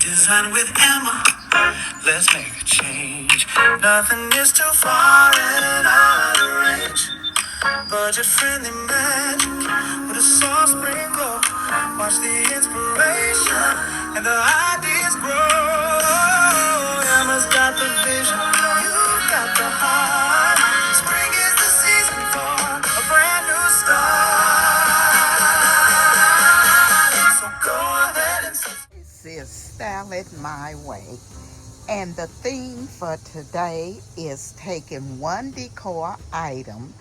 Design with Emma. Let's make a change. Nothing is too far and out of range. Budget friendly magic with a soft sprinkle. Watch the inspiration and the ideas grow. Emma's got the vision, you got the heart. Spring is the season for a brand new start. So go ahead and This is Style It My Way, and the theme for today is taking one decor item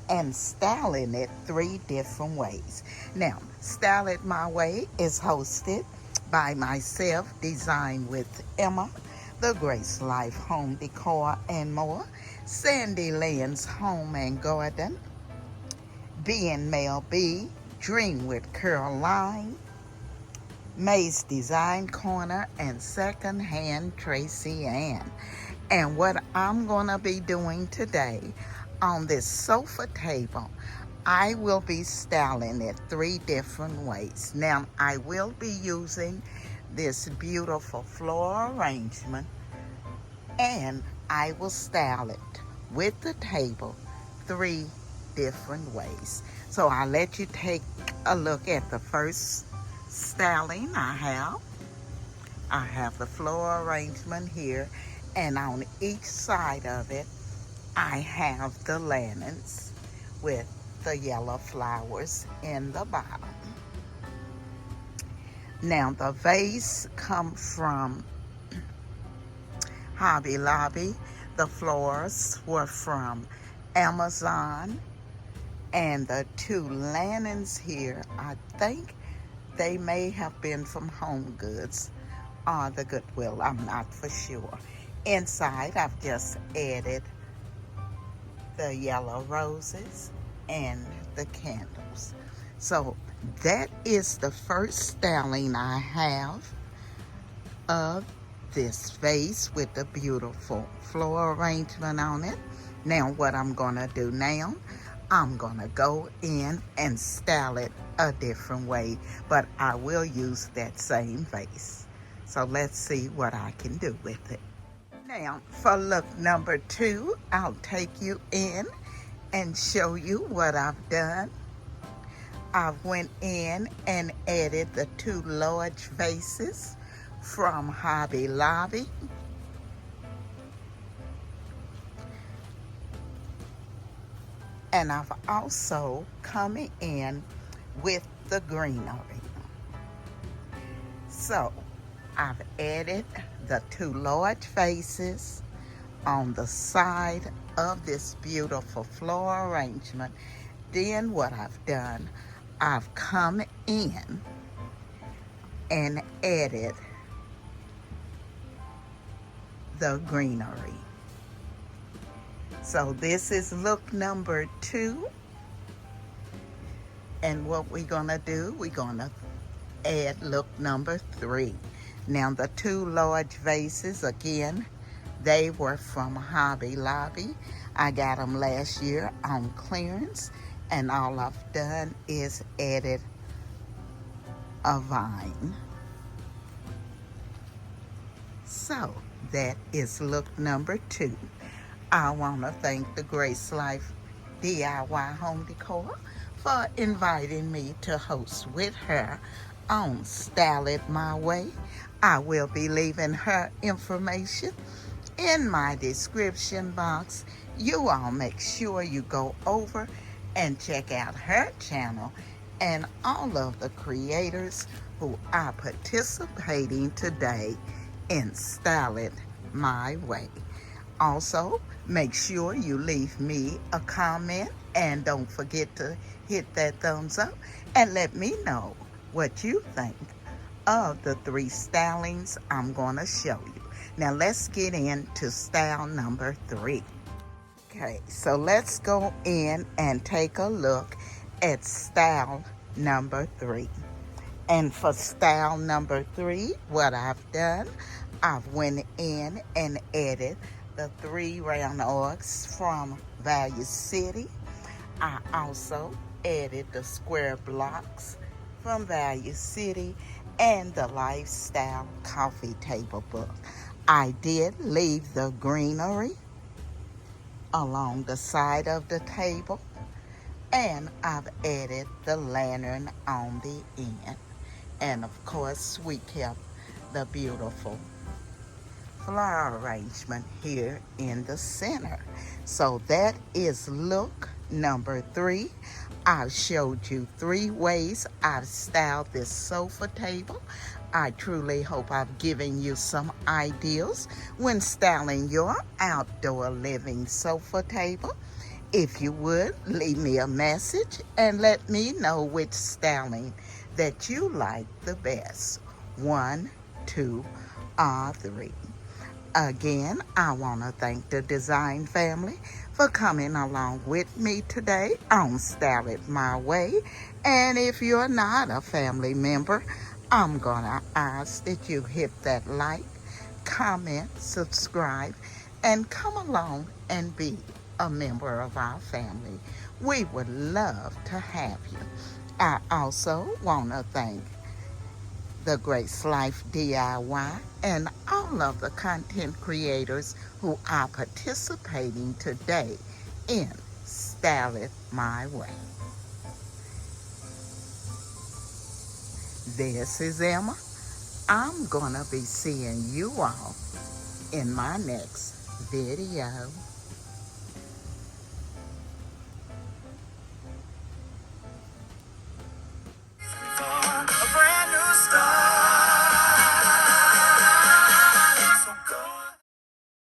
and styling it 3 different ways. Now, Style It My Way is hosted by myself, Design with Emma, The Grace Life Home Decor and More, Sandy Lynn's Home and Garden, B and Mel B, Dream with Caroline, May's Design Corner, and Secondhand Tracy Ann. And what I'm going to be doing today on this sofa table, I will be styling it 3 different ways. Now, I will be using this beautiful floral arrangement, and I will style it with the table 3 different ways. So I'll let you take a look at the first styling I have the floral arrangement here, and on each side of it I have the lanterns with the yellow flowers in the bottom. Now the vase come from Hobby Lobby. The flowers were from Amazon, and the 2 lanterns here, I think they may have been from Home Goods or the Goodwill. I'm not for sure. Inside, I've just added the yellow roses and the candles. So that is the first styling I have of this vase with the beautiful floral arrangement on it. Now what I'm going to do now, I'm going to go in and style it a different way, but I will use that same vase. So let's see what I can do with it. Now for look number 2, I'll take you in and show you what I've done. I went in and added the 2 large vases from Hobby Lobby. And I've also come in with the greenery. So I've added the 2 large vases on the side of this beautiful floral arrangement. Then what I've done, I've come in and added the greenery. So this is look number 2. And what we're gonna do, we're gonna add look number 3. Now the 2 large vases, again, they were from Hobby Lobby. I got them last year on clearance, and all I've done is added a vine. So that is look number 2. I want to thank the Grace Life DIY Home Decor for inviting me to host with her on Style It My Way. I will be leaving her information in my description box. You all make sure you go over and check out her channel and all of the creators who are participating today in Style It My Way. Also, make sure you leave me a comment, and don't forget to hit that thumbs up and let me know what you think of the 3 stylings I'm going to show you. Now let's get into style number 3. Okay, so let's go in and take a look at style number 3. And for style number 3, what I've done, I've went in and added the 3 round arcs from Value City. I also added the square blocks from Value City, and the Lifestyle Coffee Table book. I did leave the greenery along the side of the table, and I've added the lantern on the end. And of course, we kept the beautiful flower arrangement here in the center. So that is look number 3. I've showed you 3 ways I've styled this sofa table. I truly hope I've given you some ideas when styling your outdoor living sofa table. If you would, leave me a message and let me know which styling that you like the best. 1, 2, or 3. Again, I want to thank the design family for coming along with me today on Style It My Way. And if you're not a family member, I'm going to ask that you hit that like, comment, subscribe, and come along and be a member of our family. We would love to have you. I also want to thank the Grace Life DIY and all of the content creators who are participating today in Style It My Way. This is Emma. I'm gonna be seeing you all in my next video.